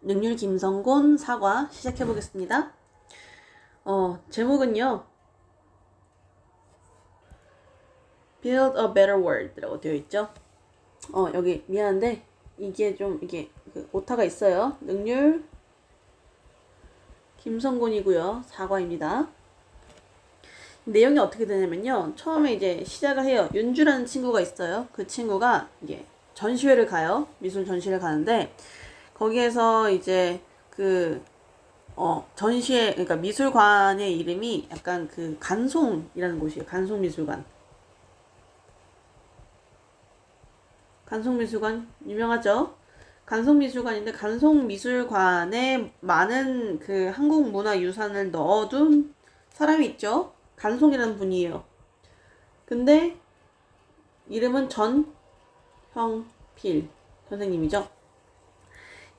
능률 김성곤 사과 시작해 보겠습니다. 제목은요. Build a better world라고 되어 있죠. 여기 미안한데 이게 오타가 있어요. 능률 김성곤이고요. 사과입니다. 내용이 어떻게 되냐면요. 처음에 이제 시작을 해요. 윤주라는 친구가 있어요. 그 친구가 이게 전시회를 가요. 미술 전시회를 가는데 거기에서 이제 전시회, 그러니까 미술관의 이름이 약간 간송이라는 곳이에요. 간송미술관. 간송미술관 유명하죠? 간송미술관인데 간송미술관에 많은 한국 문화유산을 넣어둔 사람이 있죠? 간송이라는 분이에요. 근데 이름은 전형필 선생님이죠.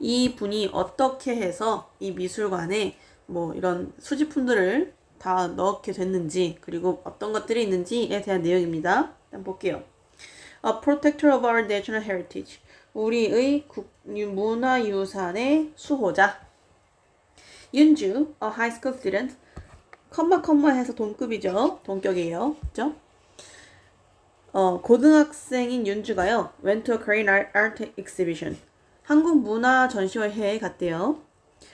이 분이 어떻게 해서 이 미술관에 이런 수집품들을 다 넣게 됐는지, 그리고 어떤 것들이 있는지에 대한 내용입니다. 한번 볼게요. A protector of our national heritage. 우리의 문화유산의 수호자. 윤주, a high school student. 컴마 해서 동급이죠. 동격이에요. 그죠? 고등학생인 윤주가요. went to a Korean art exhibition. 한국 문화 전시회에 갔대요.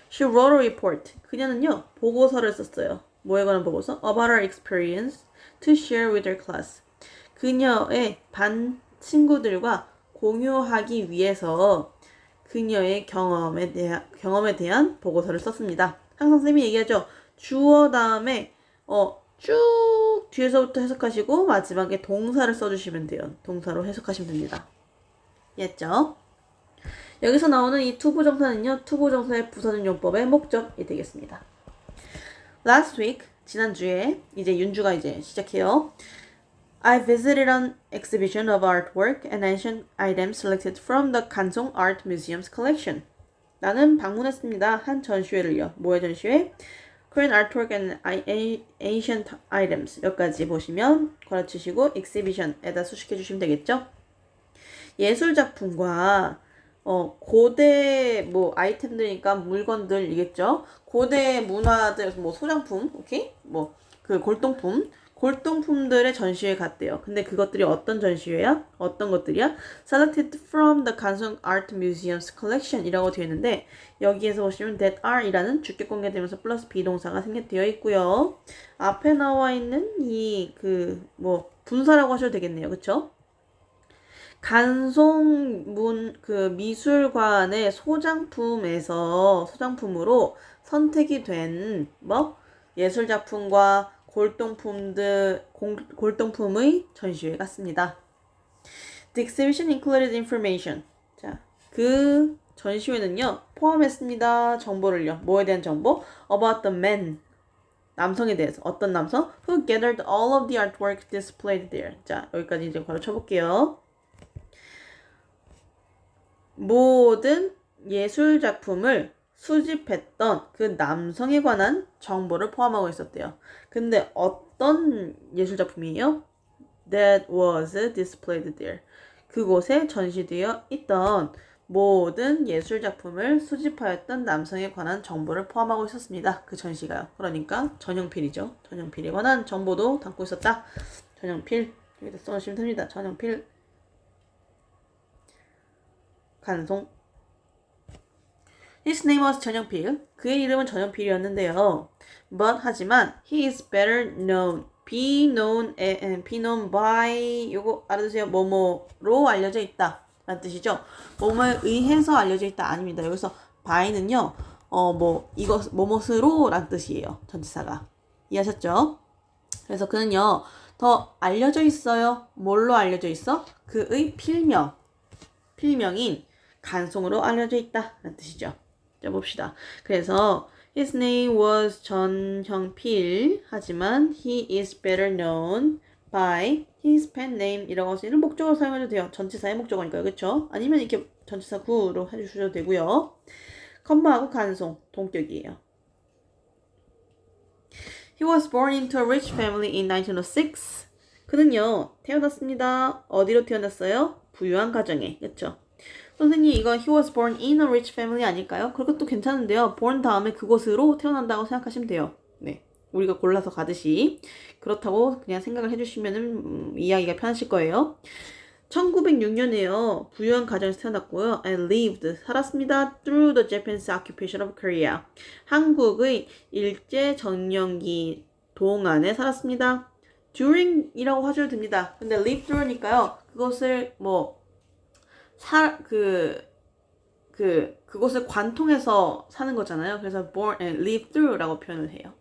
She wrote a report. 그녀는요, 보고서를 썼어요. 뭐에 관한 보고서? About her experience to share with her class. 그녀의 반 친구들과 공유하기 위해서 그녀의 경험에 대한 보고서를 썼습니다. 항상 쌤이 얘기하죠. 주어 다음에 쭉 뒤에서부터 해석하시고 마지막에 동사를 써주시면 돼요. 동사로 해석하시면 됩니다. 이해했죠? 여기서 나오는 이 투부정사는요. 투부정사의 부사적 용법의 목적이 되겠습니다. Last week, 지난주에 이제 윤주가 이제 시작해요. I visited an exhibition of artwork and ancient items selected from the Kansong Art Museum's collection. 나는 방문했습니다. 한 전시회를요. 뭐의 전시회? Korean artwork and ancient items. 여기까지 보시면 걸어치시고 exhibition에다 수식해 주시면 되겠죠? 예술 작품과 고대 아이템들이니까 물건들이겠죠. 고대 문화들 소장품, 오케이? 골동품들의 전시회 갔대요. 근데 그것들이 어떤 전시회야? 어떤 것들이야? Selected from the Kansong Art Museum's collection이라고 되어 있는데 여기에서 보시면 that are이라는 주격 공개되면서 플러스 비동사가 생략되어 있고요. 앞에 나와 있는 분사라고 하셔도 되겠네요. 그쵸? 미술관의 소장품으로 선택이 된 예술작품과 골동품의 전시회 같습니다. The exhibition included information. 자, 그 전시회는요, 포함했습니다. 정보를요. 뭐에 대한 정보? About the man. 남성에 대해서. 어떤 남성? Who gathered all of the artwork displayed there. 자, 여기까지 이제 걸어 쳐볼게요. 모든 예술 작품을 수집했던 그 남성에 관한 정보를 포함하고 있었대요. 근데 어떤 예술 작품이에요? That was displayed there. 그곳에 전시되어 있던 모든 예술 작품을 수집하였던 남성에 관한 정보를 포함하고 있었습니다. 그 전시가요. 그러니까 전형필이죠. 전형필에 관한 정보도 담고 있었다. 전형필 여기다 써주시면 됩니다. 전형필 간송. His name was 전형필. 그의 이름은 전형필이었는데요. But 하지만 he is better known. be known by 요거 알아두세요. 뭐뭐로 알려져 있다 라는 뜻이죠. 뭐뭐에 의해서 알려져 있다 아닙니다. 여기서 by는요. 뭐뭇으로 라는 뜻이에요. 전치사가. 이해하셨죠? 그래서 그는요. 더 알려져 있어요. 뭘로 알려져 있어? 그의 필명인 간송으로 알려져 있다 라는 뜻이죠. 자, 봅시다. 그래서 his name was 전형필. 하지만 he is better known by his pen name 이라고 할 수 있는 목적어로 사용해도 돼요. 전치사의 목적어니까요. 그렇죠? 아니면 이렇게 전치사 구로 해주셔도 되고요. 컴마하고 간송 동격이에요. He was born into a rich family in 1906. 그는요 태어났습니다. 어디로 태어났어요? 부유한 가정에. 그렇죠? 선생님 이거 he was born in a rich family 아닐까요? 그것도 괜찮은데요. born 다음에 그곳으로 태어난다고 생각하시면 돼요. 네, 우리가 골라서 가듯이 그렇다고 그냥 생각을 해주시면 이해하기가 편하실 거예요. 1906년에요. 부유한 가정에서 태어났고요. and lived, 살았습니다. through the Japanese occupation of Korea. 한국의 일제 점령기 동안에 살았습니다. during이라고 하셔도 됩니다. 근데 live through니까요. 그것을 그곳을 관통해서 사는 거잖아요. 그래서 born and live through라고 표현을 해요.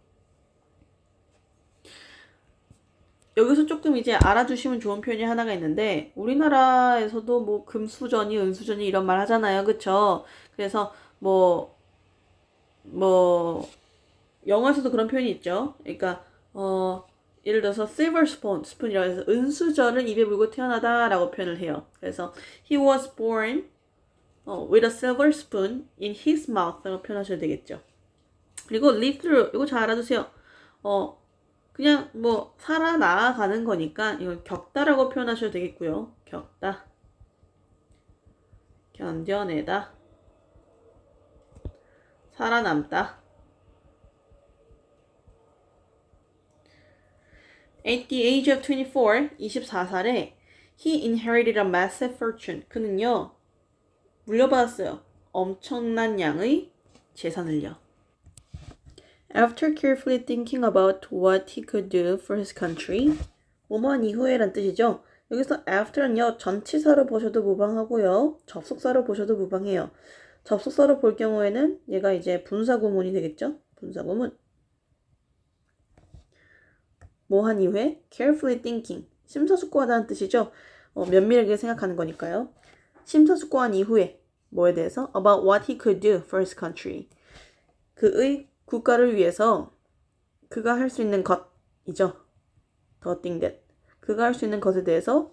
여기서 조금 이제 알아두시면 좋은 표현이 하나가 있는데 우리나라에서도 뭐 금수저니 은수저니 이런 말 하잖아요. 그쵸? 그래서 영어에서도 그런 표현이 있죠. 그러니까 예를 들어서 silver spoon이라고 해서 은수저를 입에 물고 태어나다라고 표현을 해요. 그래서 he was born with a silver spoon in his mouth라고 표현하셔야 되겠죠. 그리고 live through 이거 잘 알아두세요. 그냥 살아나가는 거니까 이건 겪다라고 표현하셔도 되겠고요. 겪다, 견뎌내다, 살아남다. At the age of 24, 24살에 he inherited a massive fortune. 그는요, 물려받았어요. 엄청난 양의 재산을요. After carefully thinking about what he could do for his country, 뭐뭐한 이후에란 뜻이죠. 여기서 after는요, 전치사로 보셔도 무방하고요. 접속사로 보셔도 무방해요. 접속사로 볼 경우에는 얘가 이제 분사구문이 되겠죠. 분사구문. 뭐한 이후에 carefully thinking, 심사숙고하다는 뜻이죠. 면밀하게 생각하는 거니까요. 심사숙고한 이후에 뭐에 대해서 about what he could do for his country. 그의 국가를 위해서 그가 할 수 있는 것이죠. The thing that. 그가 할 수 있는 것에 대해서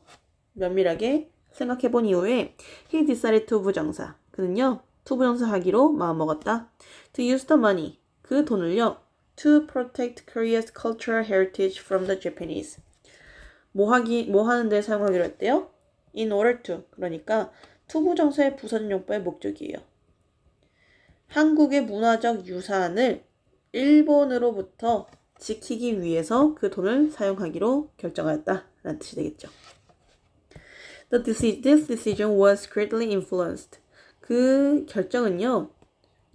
면밀하게 생각해 본 이후에 he decided to 부정사. 그는요, 투부정사 하기로 마음먹었다. To use the money. 그 돈을요, to protect Korea's cultural heritage from the Japanese. 뭐 하는 데 사용하기로 했대요? In order to. 그러니까 투부정사의 부사적용법의 목적이에요. 한국의 문화적 유산을 일본으로부터 지키기 위해서 그 돈을 사용하기로 결정하였다 라는 뜻이 되겠죠. This decision was greatly influenced. 그 결정은요,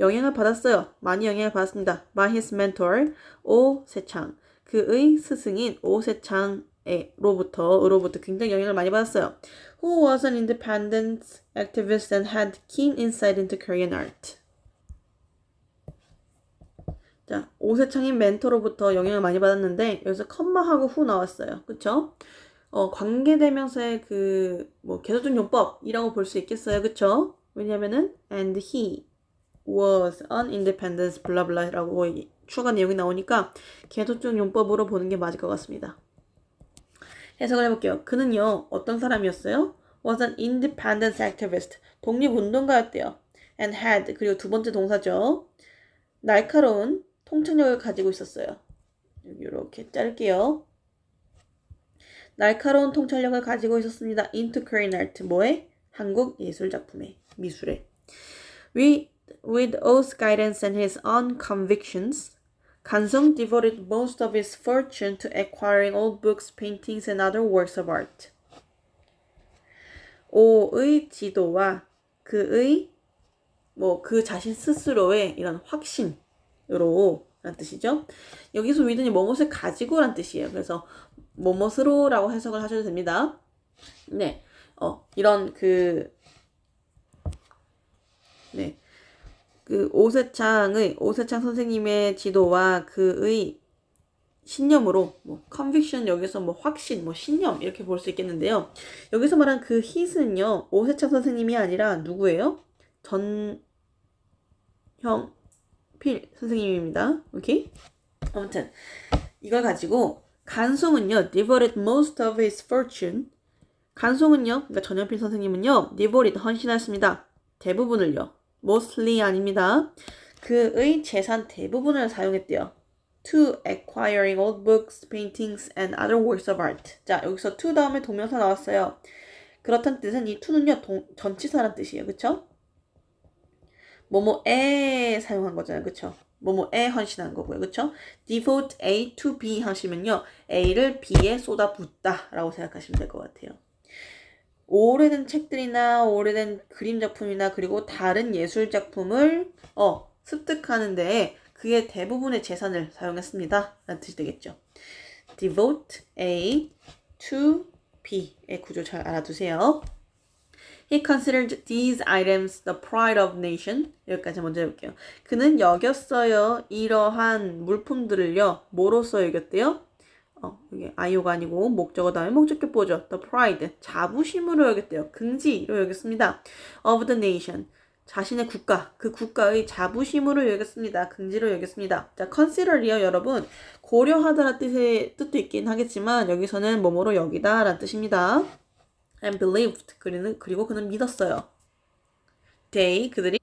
영향을 받았어요. 많이 영향을 받았습니다. By his mentor, 오세창. 그의 스승인 오세창으로부터 굉장히 영향을 많이 받았어요. Who was an independent activist and had keen insight into Korean art. 자, 오세창인 멘토로부터 영향을 많이 받았는데 여기서 컴마하고 후 나왔어요. 그쵸? 관계대명사의 계속적 용법이라고 볼 수 있겠어요. 그쵸? 왜냐면은 and he was an independent 블라블라라고 추가 내용이 나오니까 계속적 용법으로 보는 게 맞을 것 같습니다. 해석을 해볼게요. 그는요, 어떤 사람이었어요? was an independent activist. 독립운동가였대요. and had, 그리고 두 번째 동사죠. 날카로운 통찰력을 가지고 있었어요. 여기 이렇게 자를게요. 날카로운 통찰력을 가지고 있었습니다. into Korean art. 뭐에? 한국 예술작품에, 미술에. With O's guidance and his own convictions, 간성 devoted most of his fortune to acquiring old books, paintings, and other works of art. 오의 지도와 그의 그 자신 스스로의 이런 확신으로 라는 뜻이죠. 여기서 with는 뭐뭇을 가지고 라는 뜻이에요. 그래서 뭐뭇으로 라고 해석을 하셔도 됩니다. 네. 이런 오세창 선생님의 지도와 그의 신념으로 conviction 여기서 확신, 신념 이렇게 볼 수 있겠는데요. 여기서 말한 그 hit은요, 오세창 선생님이 아니라 누구예요? 전형필 선생님입니다. 오케이? 아무튼 이걸 가지고 간송은요, devoted most of his fortune. 간송은요, 그러니까 전형필 선생님은요, devoted 헌신하였습니다. 대부분을요. mostly 아닙니다. 그의 재산 대부분을 사용했대요. to acquiring old books, paintings, and other works of art. 자, 여기서 to 다음에 동명사 나왔어요. 그렇다는 뜻은 이 to는요, 전치사란 뜻이에요. 그쵸? 뭐뭐에 사용한 거잖아요. 그쵸? 뭐뭐에 헌신한 거고요. 그쵸? devote A to B 하시면요. A를 B에 쏟아붓다 라고 생각하시면 될 것 같아요. 오래된 책들이나 오래된 그림 작품이나 그리고 다른 예술 작품을 습득하는데 그의 대부분의 재산을 사용했습니다. 라는 뜻이 되겠죠. devote A to B의 구조 잘 알아두세요. He considered these items the pride of nation. 여기까지 먼저 해볼게요. 그는 여겼어요. 이러한 물품들을요. 뭐로써 여겼대요? 이게 아이오가 아니고 목적어 다음에 목적격 보죠. The pride. 자부심으로 여겼대요. 긍지로 여겼습니다. Of the nation. 자신의 국가, 그 국가의 자부심으로 여겼습니다. 긍지로 여겼습니다. 자, consider이요, 여러분. 고려하다라는 뜻도 있긴 하겠지만 여기서는 뭐뭐로 여기다 라는 뜻입니다. And believed. 그리고 그는 믿었어요. They, 그들이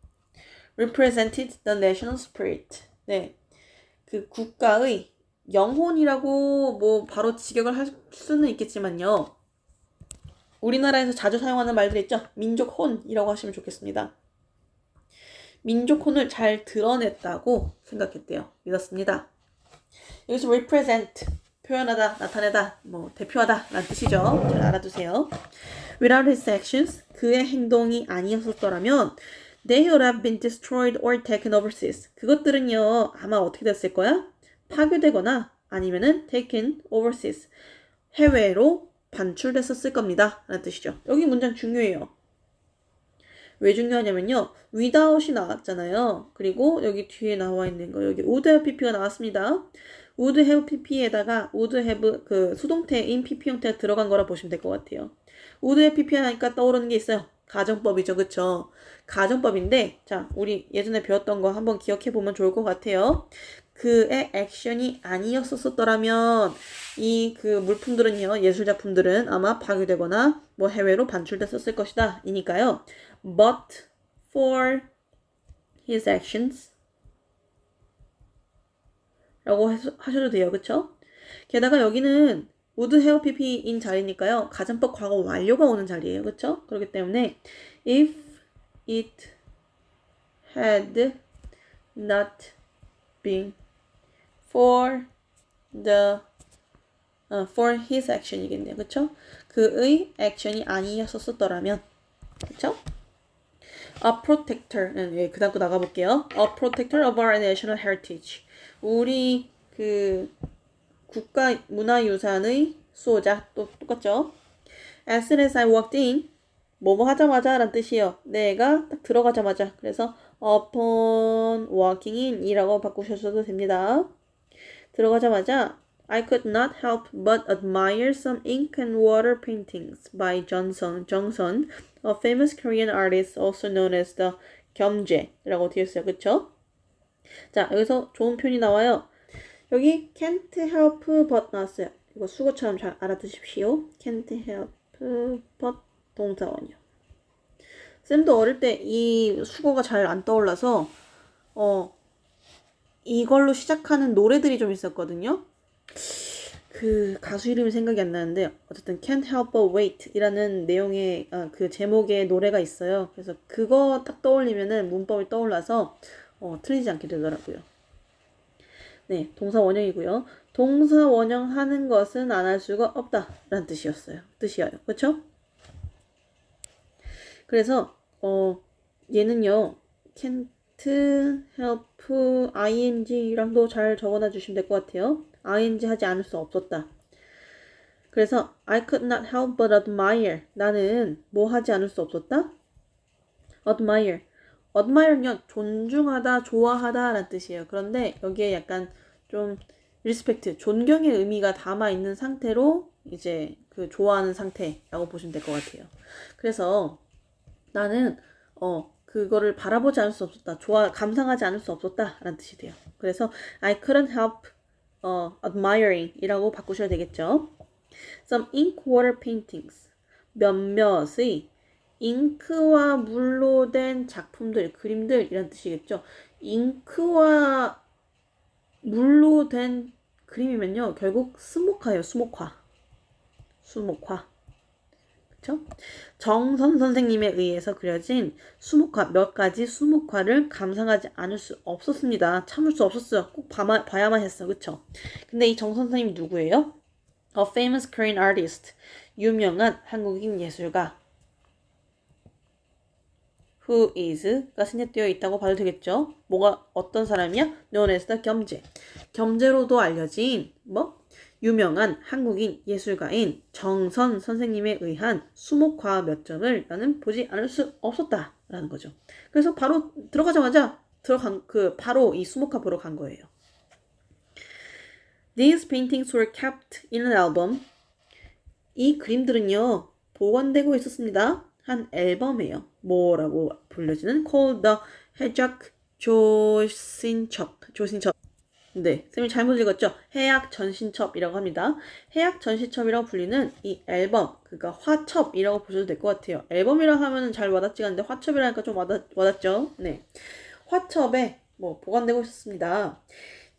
represented the national spirit. 네. 그 국가의 영혼이라고 뭐 바로 직역을 할 수는 있겠지만요. 우리나라에서 자주 사용하는 말들 있죠? 민족혼이라고 하시면 좋겠습니다. 민족혼을 잘 드러냈다고 생각했대요. 믿었습니다. 여기서 represent, 표현하다, 나타내다, 뭐 대표하다 라는 뜻이죠. 잘 알아두세요. Without his actions, 그의 행동이 아니었었더라면 they would have been destroyed or taken overseas. 그것들은요, 아마 어떻게 됐을 거야? 파괴되거나 아니면은 taken overseas. 해외로 반출됐었을 겁니다. 라는 뜻이죠. 여기 문장 중요해요. 왜 중요하냐면요. without이 나왔잖아요. 그리고 여기 뒤에 나와 있는 거 여기 would have pp가 나왔습니다. would have pp에다가 would have 그 수동태인 pp 형태가 들어간 거라 보시면 될 것 같아요. would have pp 하니까 떠오르는 게 있어요. 가정법이죠. 그쵸? 가정법인데 자 우리 예전에 배웠던 거 한번 기억해 보면 좋을 것 같아요. 그의 액션이 아니었었더라면 이 그 물품들은요. 예술작품들은 아마 파괴되거나 뭐 해외로 반출됐었을 것이다. 이니까요. But for his actions 라고 하셔도 돼요. 그쵸? 게다가 여기는 would have pp인 자리니까요. 가정법 과거 완료가 오는 자리예요. 그쵸? 그렇기 때문에 if it had not been for his action이겠네요. 그쵸? 그의 액션이 아니었었더라면 그쵸? A protector. 예, 그 다음 거 나가볼게요. A protector of our national heritage. 우리 그 국가 문화유산의 수호자. 또 똑같죠? As soon as I walked in. 뭐뭐 하자마자 라는 뜻이에요. 내가 딱 들어가자마자. 그래서 upon walking in 이라고 바꾸셔도 됩니다. 들어가자마자 I could not help but admire some ink and water paintings by 정선, a famous Korean artist also known as the 겸제라고 되어 있어요. 그쵸? 자, 여기서 좋은 표현이 나와요. 여기 can't help but 나왔어요. 이거 수거처럼 잘 알아두십시오. can't help but 동사원이요. 쌤도 어릴 때 이 수거가 잘 안 떠올라서 이걸로 시작하는 노래들이 좀 있었거든요. 그 가수 이름이 생각이 안 나는데 어쨌든 Can't Help But Wait 이라는 내용의 그 제목의 노래가 있어요. 그래서 그거 딱 떠올리면은 문법이 떠올라서 틀리지 않게 되더라고요. 네, 동사 원형이고요. 동사 원형하는 것은 안 할 수가 없다 라는 뜻이어요. 그쵸? 그래서 얘는요. can't help ing랑도 잘 적어놔 주시면 될 것 같아요. ing 하지 않을 수 없었다. 그래서 I could not help but admire. 나는 뭐 하지 않을 수 없었다? admire. admire는요. 존중하다, 좋아하다 라는 뜻이에요. 그런데 여기에 약간 좀 respect, 존경의 의미가 담아있는 상태로 이제 그 좋아하는 상태라고 보시면 될 것 같아요. 그래서 나는 그거를 바라보지 않을 수 없었다. 감상하지 않을 수 없었다. 라는 뜻이 돼요. 그래서 I couldn't help admiring 이라고 바꾸셔야 되겠죠. Some ink water paintings. 몇몇의 잉크와 물로 된 작품들, 그림들 이란 뜻이겠죠. 잉크와 물로 된 그림이면요. 결국 수목화예요. 수목화. 그쵸? 정선 선생님에 의해서 그려진 수묵화, 몇 가지 수묵화를 감상하지 않을 수 없었습니다. 참을 수 없었어요. 꼭 봐야만 했어. 그쵸? 근데 이 정선 선생님 누구예요? A famous Korean artist. 유명한 한국인 예술가. Who is가 생략되어 있다고 봐도 되겠죠? 뭐가 어떤 사람이야? Known as the 겸재. 겸재로도 알려진 유명한 한국인 예술가인 정선 선생님에 의한 수목화 몇 점을 나는 보지 않을 수 없었다라는 거죠. 그래서 바로 들어가자마자 바로 이 수목화 보러 간 거예요. These paintings were kept in an album. 이 그림들은요 보관되고 있었습니다. 한 앨범이에요. 뭐라고 불려지는 called the 해작 조신첩. 네, 쌤이 잘못 읽었죠? 해약 전신첩이라고 합니다. 해약 전신첩이라고 불리는 이 앨범, 그러니까 화첩이라고 보셔도 될 것 같아요. 앨범이라고 하면 잘 와닿지가 않는데 화첩이라니까 좀 와닿죠? 네, 화첩에 보관되고 있었습니다.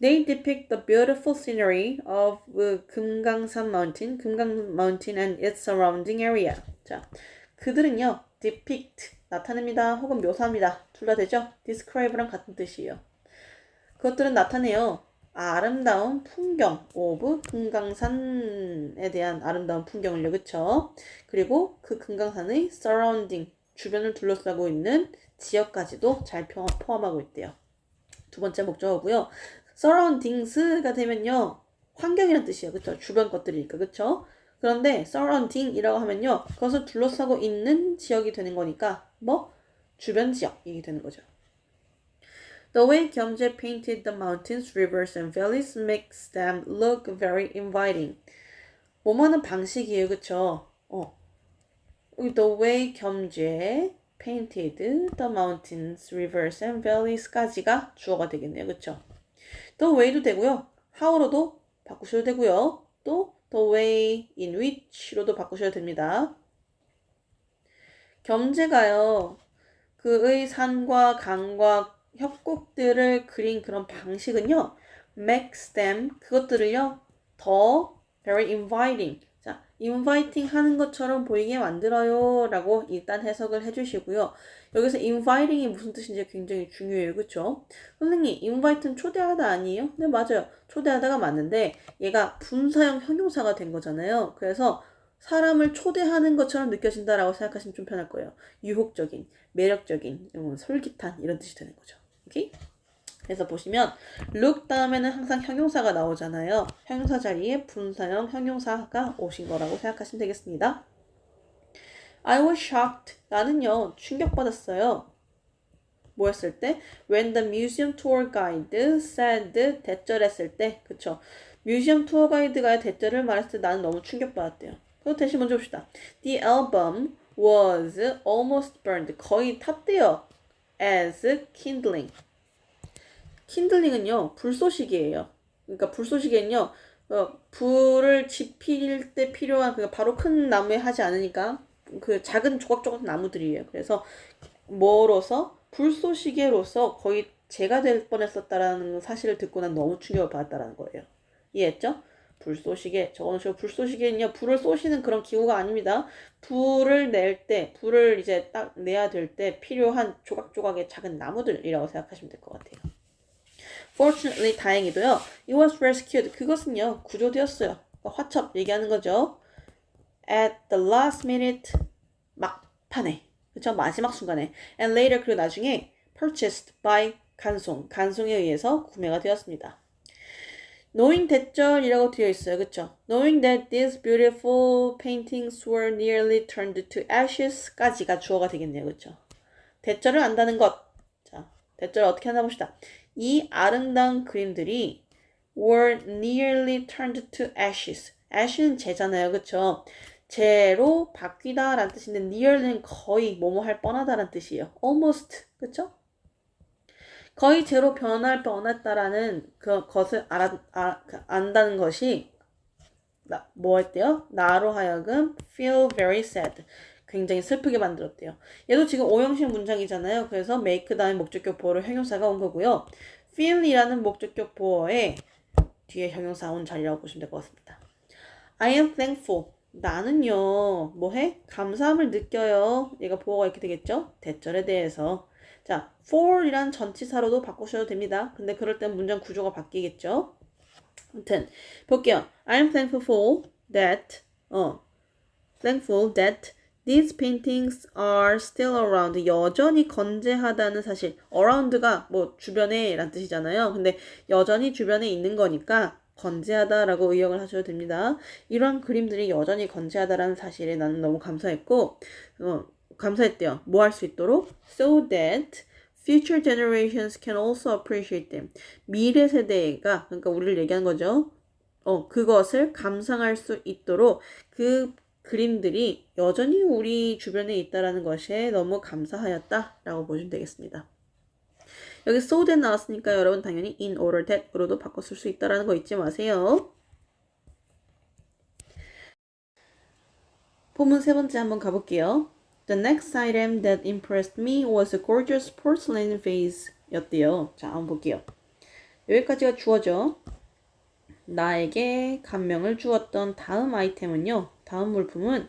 They depict the beautiful scenery of 금강산 Mountain, 금강 Mountain and its surrounding area. 자, 그들은요, depict, 나타냅니다. 혹은 묘사합니다. 둘 다 되죠? describe랑 같은 뜻이에요. 그것들은 나타내요. 아름다운 풍경, of 금강산에 대한 아름다운 풍경을요, 그쵸? 그리고 그 금강산의 surrounding, 주변을 둘러싸고 있는 지역까지도 잘 포함하고 있대요. 두 번째 목적어고요. surroundings가 되면요, 환경이란 뜻이에요, 그쵸? 주변 것들이니까, 그쵸? 그런데 surrounding이라고 하면요, 그것을 둘러싸고 있는 지역이 되는 거니까 주변 지역이 되는 거죠. The way 겸재 painted the mountains, rivers, and valleys makes them look very inviting. 뭐뭐는 방식이에요, 그쵸? The way 겸재 painted the mountains, rivers, and valles까지가 주어가 되겠네요, 그쵸? The way도 되고요, how로도 바꾸셔도 되고요, 또 the way in which로도 바꾸셔도 됩니다. 겸재가요, 그의 산과 강과 협곡들을 그린 그런 방식은요, makes them, 그것들을요, 더 very inviting. 자, inviting 하는 것처럼 보이게 만들어요 라고 일단 해석을 해주시고요. 여기서 inviting이 무슨 뜻인지 굉장히 중요해요. 그쵸? 선생님, invite는 초대하다 아니에요? 네, 맞아요. 초대하다가 맞는데 얘가 분사형 형용사가 된 거잖아요. 그래서 사람을 초대하는 것처럼 느껴진다라고 생각하시면 좀 편할 거예요. 유혹적인, 매력적인, 솔깃한 이런 뜻이 되는 거죠. 오케이? 그래서 보시면 look 다음에는 항상 형용사가 나오잖아요. 형용사 자리에 분사형 형용사가 오신 거라고 생각하시면 되겠습니다. I was shocked. 나는요, 충격받았어요. 뭐 했을 때? When the museum tour guide said, 대절했을 때, 그쵸? 뮤지엄 투어 가이드가 대절을 말했을 때 나는 너무 충격받았대요. 그럼 대신 먼저 봅시다. The album was almost burned. 거의 탔대요. As kindling. kindling은요, 불쏘시개예요. 그러니까 불쏘시개는요, 불을 지필 때 필요한, 바로 큰 나무에 하지 않으니까 그 작은 조각조각 나무들이에요. 그래서 뭐로서? 불쏘시개로서 거의 재가 될 뻔했었다라는 사실을 듣고 난 너무 충격을 받았다라는 거예요. 이해했죠? 불쏘시개. 저거는 불쏘시개는요, 불을 쏘시는 그런 기구가 아닙니다. 불을 낼 때, 불을 이제 딱 내야 될 때 필요한 조각조각의 작은 나무들이라고 생각하시면 될 것 같아요. Fortunately, 다행히도요, it was rescued. 그것은요, 구조되었어요. 화첩 얘기하는 거죠. At the last minute, 막판에. 그쵸? 마지막 순간에. And later, 그리고 나중에 purchased by 간송에 의해서 구매가 되었습니다. Knowing 대절이라고 되어 있어요. 그쵸? Knowing that these beautiful paintings were nearly turned to ashes까지가 주어가 되겠네요. 그쵸? 대절을 안다는 것. 자, 대절을 어떻게 하나 봅시다. 이 아름다운 그림들이 were nearly turned to ashes. ash는 재잖아요. 그쵸? 재로 바뀌다 라는 뜻인데 nearly는 거의 뭐뭐 할 뻔하다라는 뜻이에요. almost. 그쵸? 거의 재로 변할 뻔했다라는 그것을 안다는 것이 뭐 했대요? 나로 하여금 feel very sad. 굉장히 슬프게 만들었대요. 얘도 지금 오형식 문장이잖아요. 그래서 make 다음에 목적격 보어로 형용사가 온 거고요. feel이라는 목적격 보어에 뒤에 형용사 온 자리라고 보시면 될 것 같습니다. I am thankful. 나는요, 뭐 해? 감사함을 느껴요. 얘가 보어가 이렇게 되겠죠? 대절에 대해서. 자, for이란 전치사로도 바꾸셔도 됩니다. 근데 그럴 땐 문장 구조가 바뀌겠죠? 아무튼, 볼게요. I'm thankful that these paintings are still around. 여전히 건재하다는 사실. around가 뭐 주변에 란 뜻이잖아요. 근데 여전히 주변에 있는 거니까 건재하다라고 의역을 하셔도 됩니다. 이러한 그림들이 여전히 건재하다라는 사실에 나는 너무 감사했고, 감사했대요. 뭐 할 수 있도록? So that future generations can also appreciate them. 미래 세대가, 그러니까 우리를 얘기한 거죠. 그것을 감상할 수 있도록 그 그림들이 여전히 우리 주변에 있다라는 것에 너무 감사하였다라고 보시면 되겠습니다. 여기 so that 나왔으니까 여러분 당연히 in order that으로도 바꿔 쓸 수 있다라는 거 잊지 마세요. 본문 세 번째 한번 가볼게요. The next item that impressed me was a gorgeous porcelain vase 였대요. 자, 한번 볼게요. 여기까지가 주어죠. 나에게 감명을 주었던 다음 아이템은요. 다음 물품은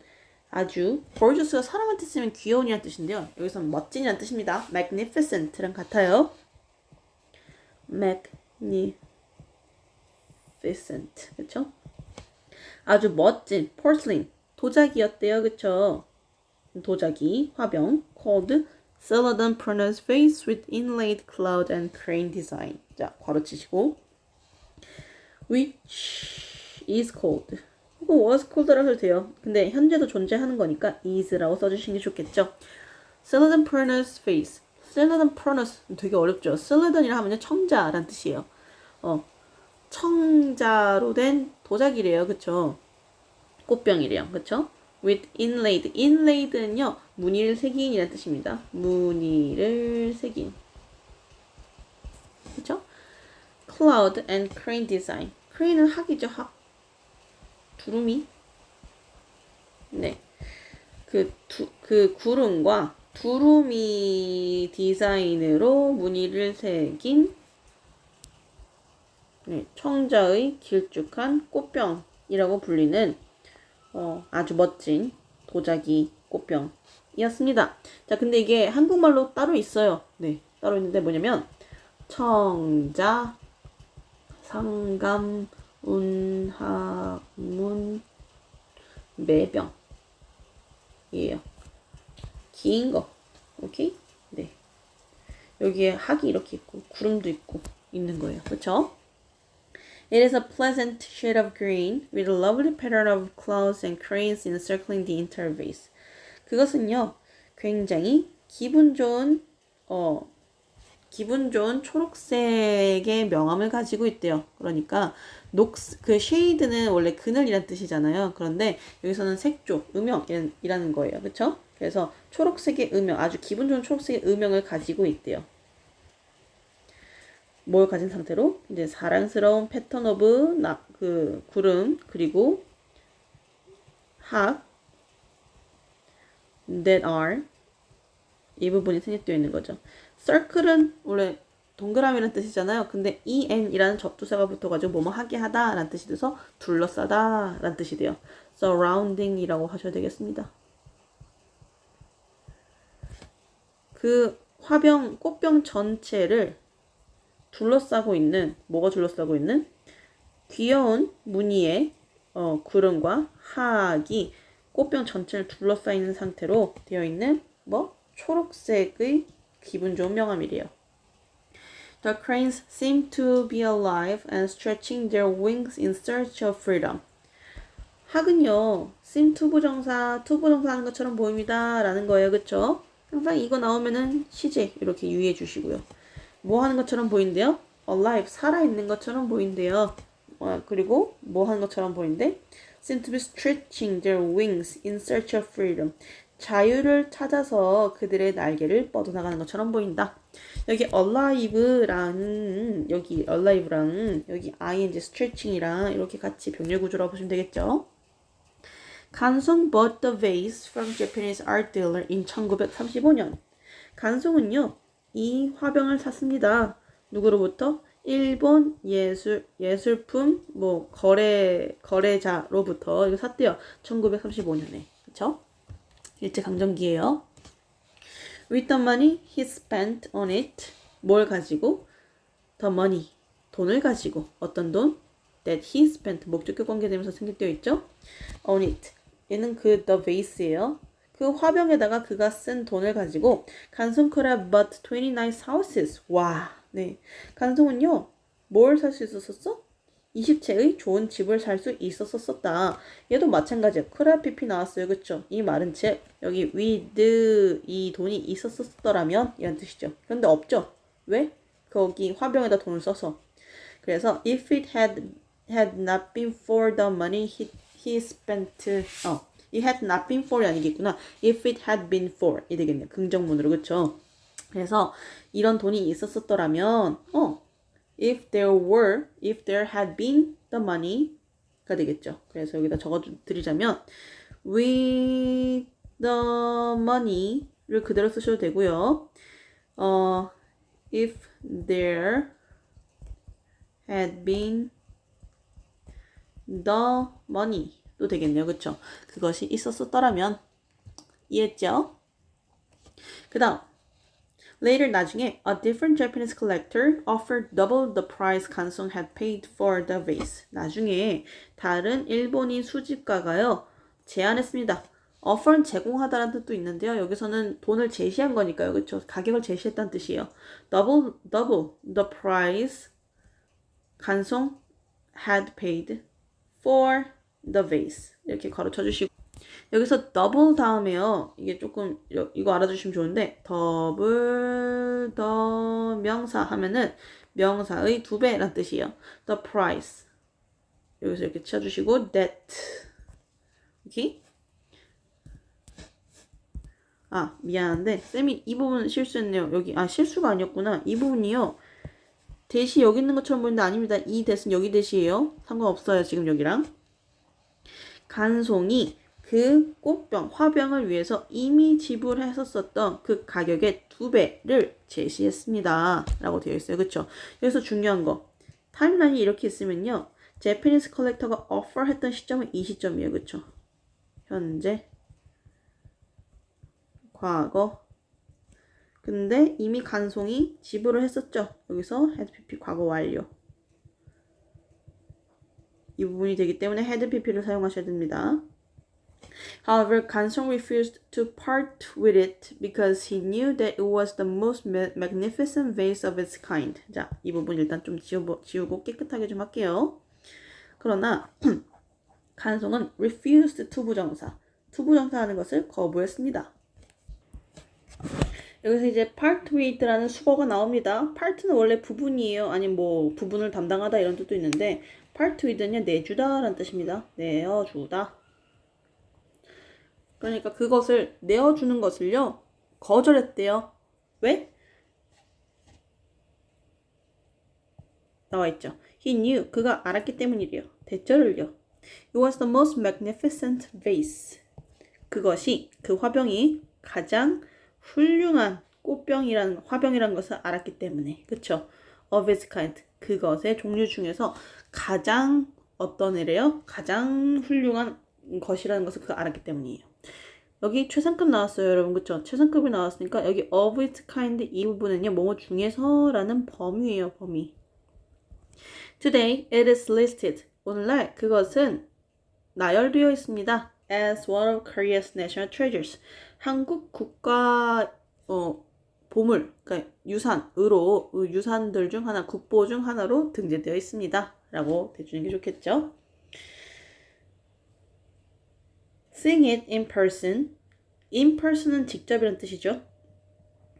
아주 gorgeous가 사람한테 쓰면 귀여운이란 뜻인데요. 여기서는 멋진이란 뜻입니다. magnificent랑 같아요. magnificent. 그쵸? 아주 멋진 porcelain. 도자기였대요. 그쵸? 도자기, 화병, called Celadon Prunus vase with inlaid cloud and crane design. 자, 괄호 치시고 which is called. 이거 was called라고 해도 돼요. 근데 현재도 존재하는 거니까 is라고 써주시는 게 좋겠죠. Celadon Prunus vase. Celadon Prunus 되게 어렵죠. Celadon이라 하면 청자란 뜻이에요. 청자로 된 도자기래요. 그쵸? 꽃병이래요. 그쵸? with inlaid. inlaid는요, 무늬를 새긴이라는 뜻입니다. 무늬를 새긴. 그쵸? cloud and crane design. crane은 학이죠, 학. 두루미. 네. 그 구름과 두루미 디자인으로 무늬를 새긴 청자의 길쭉한 꽃병이라고 불리는 아주 멋진 도자기 꽃병이었습니다. 자, 근데 이게 한국말로 따로 있어요. 네, 따로 있는데 뭐냐면 청자, 상감, 운하문, 매병이에요. 긴 거. 오케이? 네. 여기에 학이 이렇게 있고 구름도 있고 있는 거예요. 그렇죠? It is a pleasant shade of green with a lovely pattern of clouds and cranes encircling the entire vase. 그것은요, 굉장히 기분 좋은 초록색의 명암을 가지고 있대요. 그러니까 그 쉐이드는 원래 그늘이란 뜻이잖아요. 그런데 여기서는 색조, 음영이라는 거예요. 그렇죠? 그래서 초록색의 음영, 아주 기분 좋은 초록색의 음영을 가지고 있대요. 뭘 가진 상태로? 이제 사랑스러운 패턴 오브 그 구름, 그리고 학 that are 이 부분이 생략되어 있는 거죠. circle은 원래 동그라미라는 뜻이잖아요. 근데 en이라는 접두사가 붙어가지고 뭐뭐 하게 하다 라는 뜻이 돼서 둘러싸다 라는 뜻이 돼요. surrounding이라고 하셔야 되겠습니다. 그 화병, 꽃병 전체를 둘러싸고 있는, 뭐가 둘러싸고 있는? 귀여운 무늬의 구름과 하악이 꽃병 전체를 둘러싸이는 상태로 되어 있는 초록색의 기분 좋은 명암이래요. The cranes seem to be alive and stretching their wings in search of freedom. 학은요, seem 투부정사 하는 것처럼 보입니다. 라는 거예요. 그쵸? 항상 이거 나오면은 시제 이렇게 유의해 주시고요. 뭐 하는 것처럼 보인대요? alive, 살아있는 것처럼 보인대요. 그리고 뭐 하는 것처럼 보인대? seem to be stretching their wings in search of freedom. 자유를 찾아서 그들의 날개를 뻗어나가는 것처럼 보인다. 여기 alive랑 여기 ing stretching이랑 이렇게 같이 병렬 구조라고 보시면 되겠죠. 간송 bought the vase from Japanese art dealer in 1935년. 간송은요, 이 화병을 샀습니다. 누구로부터? 일본 예술품 뭐 거래자로부터 이거 샀대요. 1935년에. 그쵸? 일제강점기예요. With the money he spent on it. 뭘 가지고? The money. 돈을 가지고. 어떤 돈? That he spent. 목적격 관계되면서 생략되어 있죠? On it. 얘는 그 the vase예요. 그 화병에다가 그가 쓴 돈을 가지고 간송 could have bought 29 houses. 와. 네. 간송은요. 뭘 살 수 있었었어? 20채의 좋은 집을 살 수 있었었다. 얘도 마찬가지야. 크라피피 나왔어요. 그쵸? 이 말은 즉 여기 with 이 돈이 있었었더라면 이런 뜻이죠. 그런데 없죠. 왜? 거기 화병에다 돈을 써서. 그래서 if it had not been for the money he spent it had not been for이 아니겠구나. if it had been for 이 되겠네요. 긍정문으로. 그쵸? 그래서 이런 돈이 있었었더라면 if there had been the money가 되겠죠. 그래서 여기다 적어드리자면 with the money를 그대로 쓰셔도 되고요. if there had been the money도 되겠네요. 그쵸? 그것이 있었었더라면. 이해했죠? 그 다음 Later 나중에 a different Japanese collector offered double the price 간송 had paid for the vase. 나중에 다른 일본인 수집가가요 제안했습니다. offer는 제공하다라는 뜻도 있는데요. 여기서는 돈을 제시한 거니까요. 그렇죠? 가격을 제시했다는 뜻이에요. double the price 간송 had paid for the vase. 이렇게 가로쳐 주시고 여기서 double 다음에요. 이게 조금 이거 알아주시면 좋은데 double the 명사 하면은 명사의 2배란 뜻이에요. the price 여기서 이렇게 쳐주시고 that 오케이? 미안한데 쌤이 이 부분 실수했네요. 여기 실수가 아니었구나. 이 부분이요. 대시 여기 있는 것처럼 보이는데 아닙니다. 이 대신 여기 대시예요. 상관없어요. 지금 여기랑 간송이 그 꽃병, 화병을 위해서 이미 지불했었던 그 가격의 2배를 제시했습니다. 라고 되어 있어요. 그쵸? 여기서 중요한 거. 타임라인이 이렇게 있으면요. 제피니스 컬렉터가 offer 했던 시점은 이 시점이에요. 그쵸? 현재, 과거. 근데 이미 간송이 지불을 했었죠. 여기서 had pp 과거 완료. 이 부분이 되기 때문에 had pp를 사용하셔야 됩니다. However, 간송 refused to part with it because he knew that it was the most magnificent vase of its kind. 자, 이 부분 일단 좀 지우고 깨끗하게 좀 할게요. 그러나 간송은 refused 투부정사 하는 것을 거부했습니다. 여기서 이제 part with라는 수거가 나옵니다. part는 원래 부분이에요. 아니면 뭐 부분을 담당하다 이런 뜻도 있는데 part with는요 내주다 라는 뜻입니다. 내어주다. 그러니까 그것을 내어주는 것을요 거절했대요. 왜? 나와있죠. He knew 그가 알았기 때문이래요. 대절을요. It was the most magnificent vase. 그것이 그 화병이 가장 훌륭한 꽃병이라는 화병이라는 것을 알았기 때문에. 그쵸? Of its kind. 그것의 종류 중에서 가장 어떤 애래요? 가장 훌륭한 것이라는 것을 그가 알았기 때문이에요. 여기 최상급 나왔어요, 여러분. 그쵸? 최상급이 나왔으니까 여기 of its kind 이 부분은요. 뭐뭐 중에서라는 범위예요, 범위. Today it is listed. 오늘날 그것은 나열되어 있습니다. As one of Korea's national treasures. 한국 국가 보물, 그러니까 유산들 중 하나, 국보 중 하나로 등재되어 있습니다. 라고 대주는 게 좋겠죠. Seeing it in person. In person은 직접이라는 뜻이죠.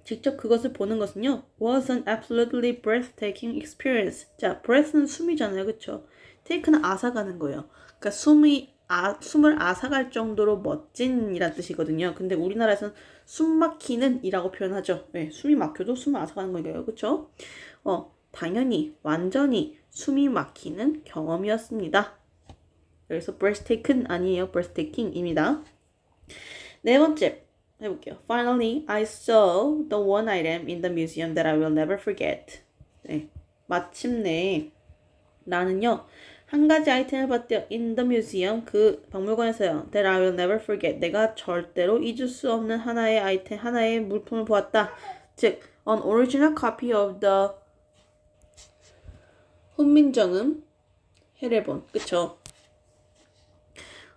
직접 그것을 보는 것은요. Was an absolutely breathtaking experience. 자, breath는 숨이잖아요. 그쵸? take는 앗아가는 거예요. 그러니까 숨을 앗아갈 정도로 멋진이란 뜻이거든요. 근데 우리나라에서는 숨 막히는 이라고 표현하죠. 네, 숨이 막혀도 숨을 앗아가는 거예요. 그쵸? 당연히 완전히 숨이 막히는 경험이었습니다. 여기서 breathtaking 아니에요. breathtaking입니다. 네 번째 해볼게요. Finally, I saw the one item in the museum that I will never forget. 네. 마침내 나는요 한 가지 아이템을 봤대요. In the museum 그 박물관에서요. That I will never forget. 내가 절대로 잊을 수 없는 하나의 아이템, 하나의 물품을 보았다. 즉, an original copy of the 훈민정음 해례본. 그쵸?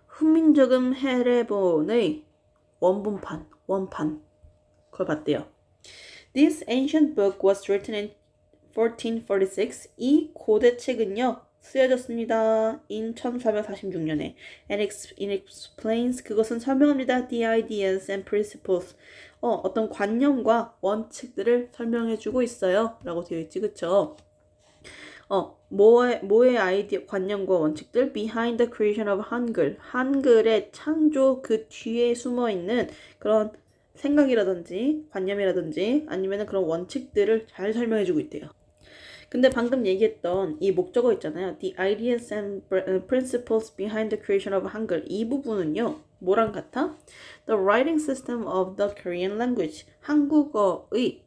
훈민정음 해례본의 원판. 그걸 봤대요. This ancient book was written in 1446. 이 고대 책은요. 쓰여졌습니다. in 1446년에. And it explains 그것은 설명합니다. The ideas and principles. 어떤 관념과 원칙들을 설명해주고 있어요. 라고 되어 있지, 그쵸? 뭐의 아이디어, 관념과 원칙들? Behind the creation of 한글. 한글의 창조 그 뒤에 숨어있는 그런 생각이라든지 관념이라든지 아니면 그런 원칙들을 잘 설명해주고 있대요. 근데 방금 얘기했던 이 목적어 있잖아요. The ideas and principles behind the creation of 한글. 이 부분은요. 뭐랑 같아? The writing system of the Korean language. 한국어의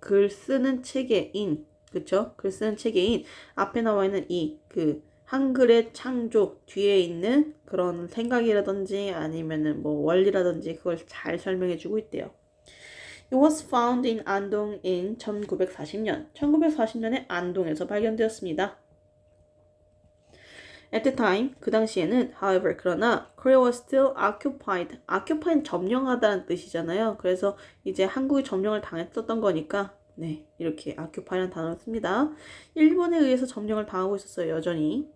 글 쓰는 체계인 그쵸? 글 쓰는 체계인 앞에 나와 있는 이 한글의 창조 뒤에 있는 그런 생각이라든지 아니면은 뭐 원리라든지 그걸 잘 설명해 주고 있대요. It was found in 안동 in 1940년. 1940년에 안동에서 발견되었습니다. At the time, 그 당시에는, however, 그러나 Korea was still occupied. occupied 점령하다는 뜻이잖아요. 그래서 이제 한국이 점령을 당했었던 거니까 네, 이렇게 occupy라는 단어를 씁니다. 일본에 의해서 점령을 당하고 있었어요, 여전히.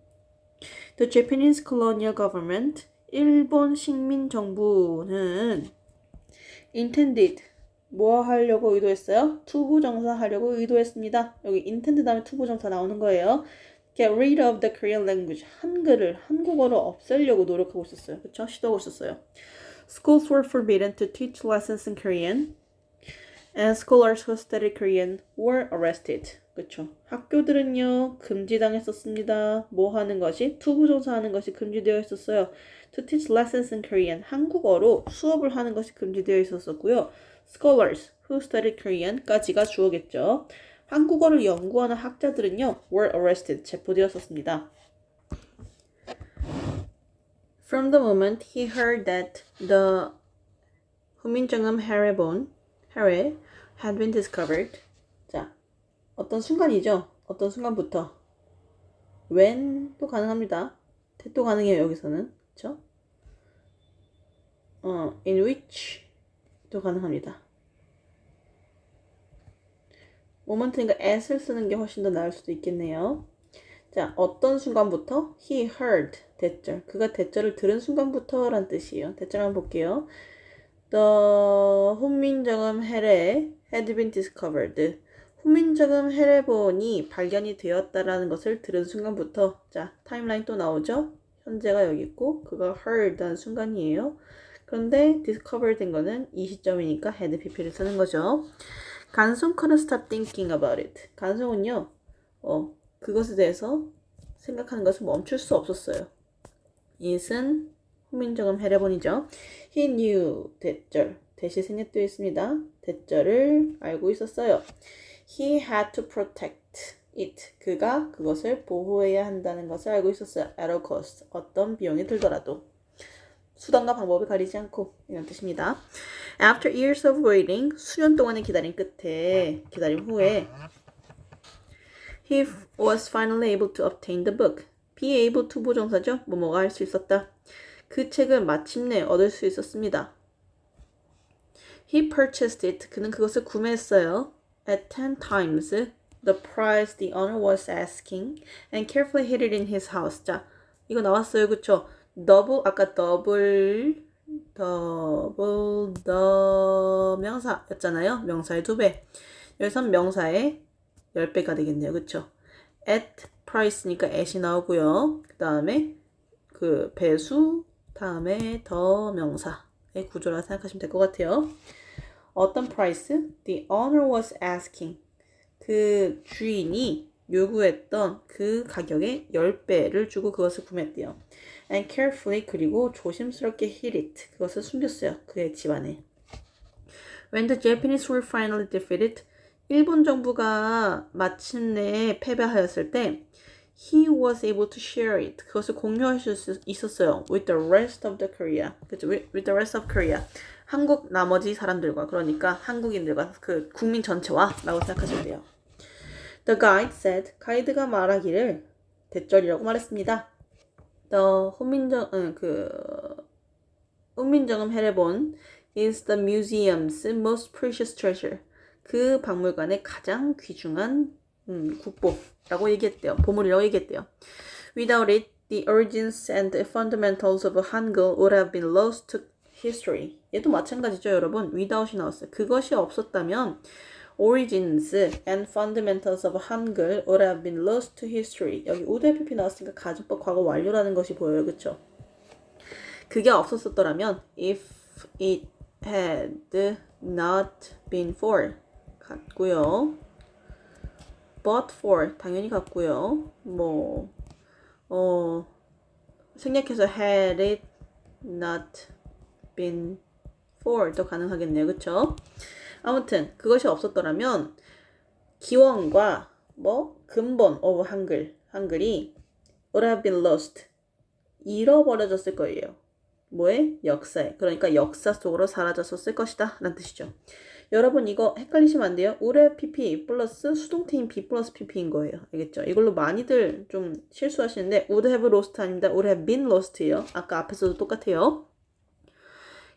The Japanese colonial government, 일본 식민 정부는 intended, 뭐 하려고 의도했어요? 투부정사 하려고 의도했습니다. 여기 intend 다음에 투부정사 나오는 거예요. Get rid of the Korean language, 한국어를 없애려고 노력하고 있었어요. 그쵸? 시도하고 있었어요. Schools were forbidden to teach lessons in Korean. And scholars who studied Korean were arrested. 그쵸? 학교들은요 금지당했었습니다. 뭐 하는 것이? 투부정사 하는 것이 금지되어 있었어요. To teach lessons in Korean. 한국어로 수업을 하는 것이 금지되어 있었고요. Scholars who studied Korean까지가 주어겠죠. 한국어를 연구하는 학자들은요 were arrested. 체포되었었습니다. From the moment he heard that the 훈민정음 해례 had been discovered. 자, 어떤 순간이죠? 어떤 순간부터 when도 가능합니다. that도 가능해요, 여기서는. 그쵸? in which도 가능합니다. 모먼트니까 at을 쓰는 게 훨씬 더 나을 수도 있겠네요. 자, 어떤 순간부터? He heard, 대절. 그가 대절을 들은 순간부터 란 뜻이에요. 대절 한번 볼게요. The 훈민정음 해례 had been discovered. 훈민정음 해례본이 발견이 되었다라는 것을 들은 순간부터 자, 타임라인 또 나오죠? 현재가 여기 있고 그가 heard 한 순간이에요. 그런데 discover 된 거는 이 시점이니까 had pp를 쓰는 거죠. 간송 couldn't stop thinking about it. 간송은요. 그것에 대해서 생각하는 것을 멈출 수 없었어요. it은 훈민정음 해례본이죠. He knew 대절. 대시 생략되어 있습니다. 대절을 알고 있었어요. He had to protect it. 그가 그것을 보호해야 한다는 것을 알고 있었어요. At all cost. 어떤 비용이 들더라도. 수단과 방법을 가리지 않고 이런 뜻입니다. After years of waiting. 수년 동안의 기다림 후에 he was finally able to obtain the book. be able to 부정사죠. 뭐뭐가 할 수 있었다. 그 책을 마침내 얻을 수 있었습니다. He purchased it. 그는 그것을 구매했어요. At 10 times the price the owner was asking and carefully hid it in his house. 자, 이거 나왔어요. 그쵸? 아까 더블 더 명사였잖아요. 명사의 2배. 여기선 명사의 10배가 되겠네요. 그쵸? At price니까 at이 나오고요. 그 다음에 그 배수 다음에 더 명사의 구조라 생각하시면 될 것 같아요. 어떤 price? The owner was asking. 그 주인이 요구했던 그 가격의 10배를 주고 그것을 구매했대요. And carefully 그리고 조심스럽게 hid it. 그것을 숨겼어요. 그의 집 안에. When the Japanese were finally defeated. 일본 정부가 마침내 패배하였을 때 he was able to share it. 그것을 공유할 수 있었어요. with the rest of the Korea. 그죠? with the rest of Korea. 한국 나머지 사람들과, 그러니까 한국인들과 그 국민 전체와 라고 생각하시면 돼요. The guide said, 가이드가 말하기를 대절이라고 말했습니다. The 훈민정음 해례본 is the museum's most precious treasure. 그 박물관의 가장 귀중한 국보라고 얘기했대요. 보물이라고 얘기했대요. Without it, the origins and the fundamentals of Hangul would have been lost to history. 얘도 마찬가지죠, 여러분. without이 나왔어요. 그것이 없었다면 origins and fundamentals of Hangul would have been lost to history. 여기 would have 나왔으니까 가정법 과거 완료라는 것이 보여요. 그쵸? 그게 없었더라면 if it had not been for 같고요. but for 당연히 같고요. 생략해서 had it not been for도 가능하겠네요. 그쵸? 아무튼 그것이 없었더라면 기원과 근본 of 한글이 would have been lost 잃어버려졌을 거예요. 뭐에? 역사에. 그러니까 역사 속으로 사라졌었을 것이다 라는 뜻이죠. 여러분 이거 헷갈리시면 안 돼요. would pp 플러스 수동태인 be 플러스 pp인 거예요. 알겠죠? 이걸로 많이들 좀 실수하시는데 would have lost 아닙니다. would have been lost예요. 아까 앞에서도 똑같아요.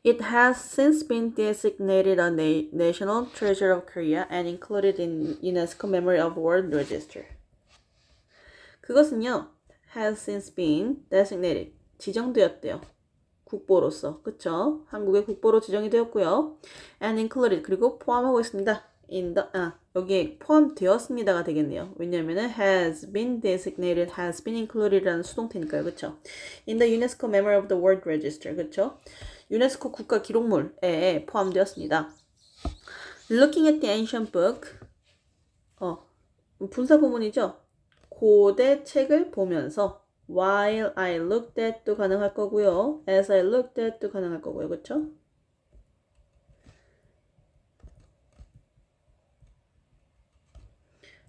It has since been designated a national treasure of Korea and included in UNESCO Memory of World Register. 그것은요, has since been designated, 지정되었대요. 국보로서, 그쵸? 한국의 국보로 지정이 되었고요. And included, 그리고 포함하고 있습니다. 여기에 포함되었습니다가 되겠네요. 왜냐면은 has been designated, has been included라는 수동태니까요. 그쵸? In the UNESCO Memory of the World Register, 그쵸? 유네스코 국가 기록물에 포함되었습니다. Looking at the ancient book, 분사 구문이죠. 고대 책을 보면서 while I looked at도 가능할 거고요. as I looked at도 가능할 거고요. 그쵸?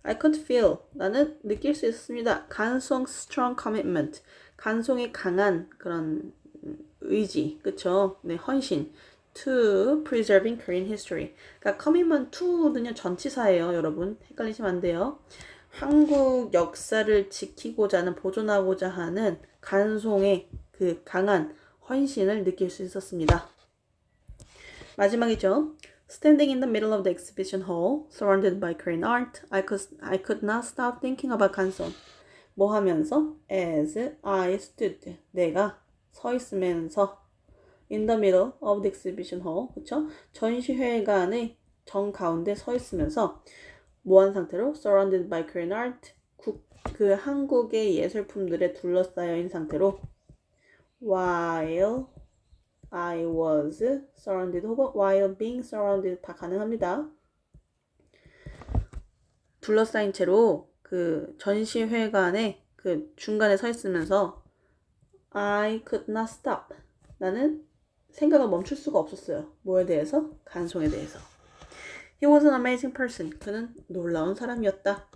I could feel, 나는 느낄 수 있었습니다. 간송 strong commitment, 간송의 강한 그런 의지, 그쵸? 네, 헌신. To preserving Korean history. 그러니까 commitment to는요 전치사예요, 여러분. 헷갈리시면 안 돼요. 한국 역사를 지키고자 하는, 보존하고자 하는 간송의 그 강한 헌신을 느낄 수 있었습니다. 마지막이죠. Standing in the middle of the exhibition hall, surrounded by Korean art, I could not stop thinking about 간송. 뭐 하면서? As I stood. 내가 서 있으면서 in the middle of the exhibition hall, 그쵸? 전시회관의 정가운데 서 있으면서 뭐한 상태로? surrounded by Korean art, 그 한국의 예술품들에 둘러싸여 있는 상태로 while I was surrounded 혹은 while being surrounded 다 가능합니다. 둘러싸인 채로 그 전시회관의 그 중간에 서 있으면서 I could not stop. 나는 생각을 멈출 수가 없었어요. 뭐에 대해서? 간송에 대해서. He was an amazing person. 그는 놀라운 사람이었다.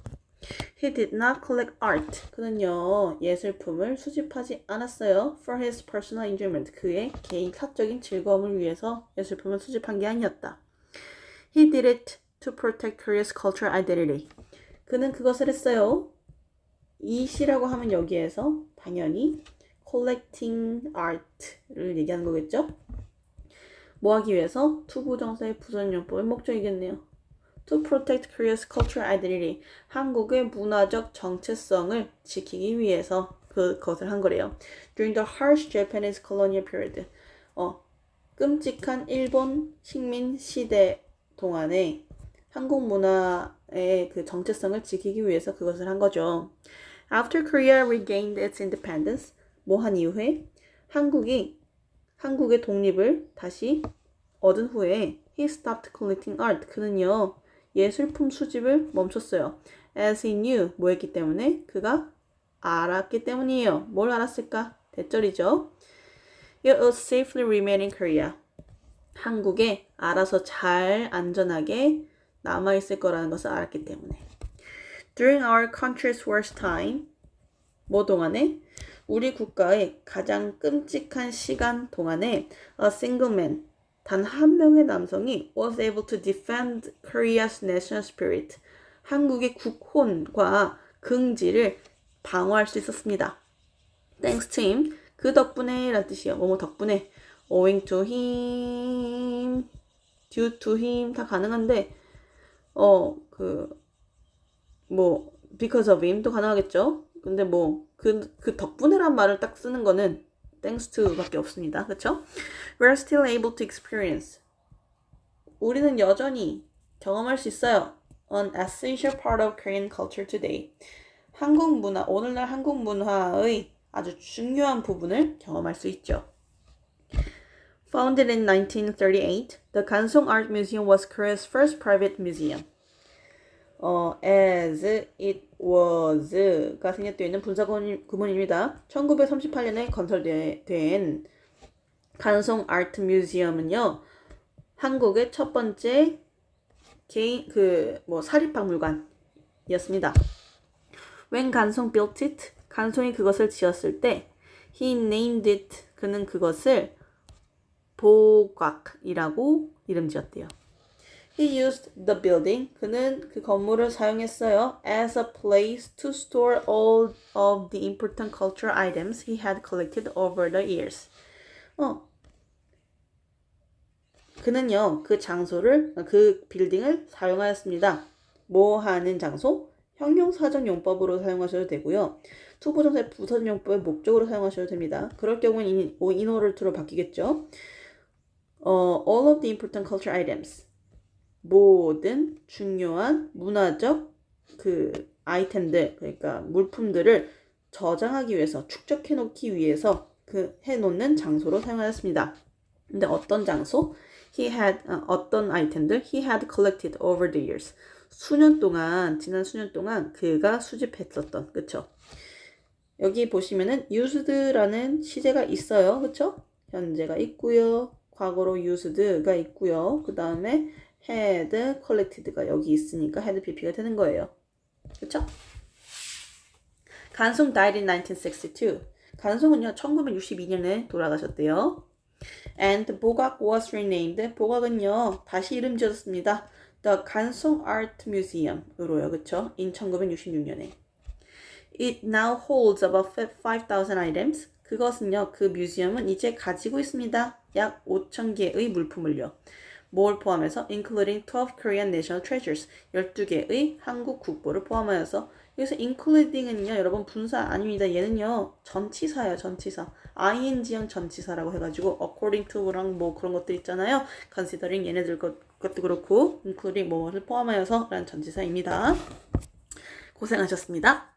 He did not collect art. 그는요, 예술품을 수집하지 않았어요. For his personal enjoyment. 그의 개인 사적인 즐거움을 위해서 예술품을 수집한 게 아니었다. He did it to protect Korea's cultural identity. 그는 그것을 했어요. 이시라고 하면 여기에서 당연히 collecting art를 얘기하는 거겠죠? 뭐 하기 위해서? 투부정사의 부선용법의 목적이겠네요. To protect Korea's cultural identity. 한국의 문화적 정체성을 지키기 위해서 그것을 한 거래요. During the harsh Japanese colonial period. 끔찍한 일본 식민 시대 동안에 한국 문화의 그 정체성을 지키기 위해서 그것을 한 거죠. After Korea regained its independence. 뭐 한 이후에 한국의 독립을 다시 얻은 후에 he stopped collecting art. 그는요 예술품 수집을 멈췄어요. As he knew 뭐 했기 때문에? 그가 알았기 때문이에요. 뭘 알았을까? 대절이죠. It will safely remain in Korea. 한국에 알아서 잘 안전하게 남아있을 거라는 것을 알았기 때문에. During our country's worst time, 뭐 동안에? 우리 국가의 가장 끔찍한 시간 동안에 a single man, 단 한 명의 남성이 was able to defend Korea's national spirit, 한국의 국혼과 긍지를 방어할 수 있었습니다. Thanks to him, 그 덕분에 라는 뜻이에요. 뭐뭐 덕분에 owing to him, due to him 다 가능한데 because of him도 가능하겠죠. 근데 그 덕분에란 말을 딱 쓰는 거는 thanks to 밖에 없습니다. 그쵸? We're still able to experience. 우리는 여전히 경험할 수 있어요. An essential part of Korean culture today. 한국 문화, 오늘날 한국 문화의 아주 중요한 부분을 경험할 수 있죠. Founded in 1938, the Kansong Art Museum was Korea's first private museum. As it was가 생략되어 있는 분사 구문입니다. 1938년에 건설된 간송 아트 뮤지엄은요, 한국의 첫 번째 개인 사립박물관이었습니다. When 간송 built it, 간송이 그것을 지었을 때, he named it, 그는 그것을 보곽이라고 이름 지었대요. He used the building, 그는 그 건물을 사용했어요. As a place to store all of the important cultural items he had collected over the years. 그는요, 그 빌딩을 사용하였습니다. 뭐 하는 장소? 형용사전용법으로 사용하셔도 되고요. 투부정사의 부사전용법의 목적으로 사용하셔도 됩니다. 그럴 경우는 in order to로 바뀌겠죠. All of the important cultural items. 모든 중요한 문화적 아이템들, 그러니까 물품들을 저장하기 위해서, 축적해 놓기 위해서 해놓는 장소로 사용하였습니다. 근데 어떤 장소? 어떤 아이템들? He had collected over the years. 지난 수년 동안 그가 수집했었던, 그쵸? 여기 보시면은 used라는 시제가 있어요. 그쵸? 현재가 있고요. 과거로 used가 있고요. 그 다음에 had collected가 여기 있으니까 had pp가 되는 거예요. 그쵸? 간송 died in 1962. 간송은요, 1962년에 돌아가셨대요. And 보각 was renamed. 보각은요, 다시 이름 지었습니다. The 간송 Art Museum으로요. 그쵸? in 1966년에. It now holds about 5,000 items. 그것은요, 그 뮤지엄은 이제 가지고 있습니다. 약 5,000개의 물품을요. 뭘 포함해서? Including 12 Korean national treasures. 12개의 한국 국보를 포함하여서. 여기서 including은요, 여러분 분사 아닙니다. 얘는요, 전치사예요, 전치사. ing형 전치사라고 해가지고 according to랑 그런 것들 있잖아요. considering 얘네들 것도 그렇고 including 뭐를 포함하여서 라는 전치사입니다. 고생하셨습니다.